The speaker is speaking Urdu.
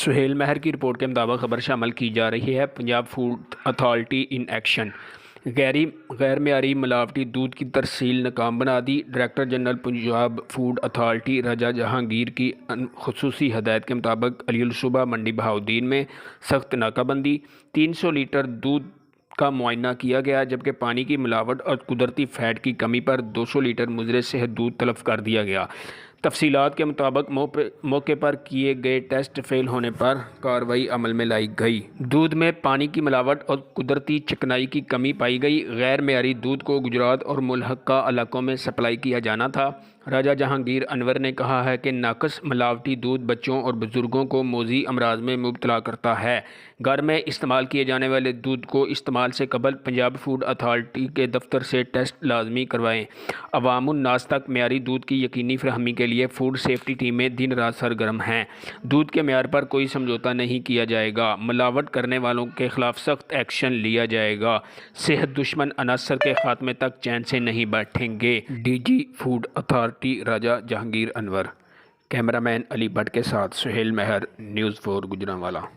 سہیل مہر کی رپورٹ کے مطابق خبر شامل کی جا رہی ہے Punjab food authority in action, غیر معیاری ملاوٹی دودھ کی ترسیل ناکام بنا دی۔ Director general Punjab food authority Raja Jahangir کی خصوصی ہدایت کے مطابق علی الصبح منڈی بہاؤالدین میں سخت ناکہ بندی، 300 لیٹر دودھ کا معائنہ کیا گیا، جبکہ پانی کی ملاوٹ اور قدرتی فیٹ کی کمی پر 200 لیٹر مضر صحت دودھ تلف کر دیا گیا۔ تفصیلات کے مطابق موقع پر کیے گئے ٹیسٹ فیل ہونے پر کارروائی عمل میں لائی گئی۔ دودھ میں پانی کی ملاوٹ اور قدرتی چکنائی کی کمی پائی گئی۔ غیر معیاری دودھ کو گجرات اور ملحقہ علاقوں میں سپلائی کیا جانا تھا۔ راجہ جہانگیر انور نے کہا ہے کہ ناقص ملاوٹی دودھ بچوں اور بزرگوں کو موذی امراض میں مبتلا کرتا ہے۔ گھر میں استعمال کیے جانے والے دودھ کو استعمال سے قبل پنجاب فوڈ اتھارٹی کے دفتر سے ٹیسٹ لازمی کروائیں۔ عوام الناس تک معیاری دودھ کی یقینی فراہمی کے لیے فوڈ سیفٹی ٹیمیں دن رات سرگرم ہیں۔ دودھ کے معیار پر کوئی سمجھوتہ نہیں کیا جائے گا۔ ملاوٹ کرنے والوں کے خلاف سخت ایکشن لیا جائے گا۔ صحت دشمن عناصر کے خاتمے تک چین سے نہیں بیٹھیں گے۔ D G food authority Raja Jahangir Anwar. Camera man Ali Butt کے ساتھ سہیل مہر، نیوز 4 گوجرانوالہ۔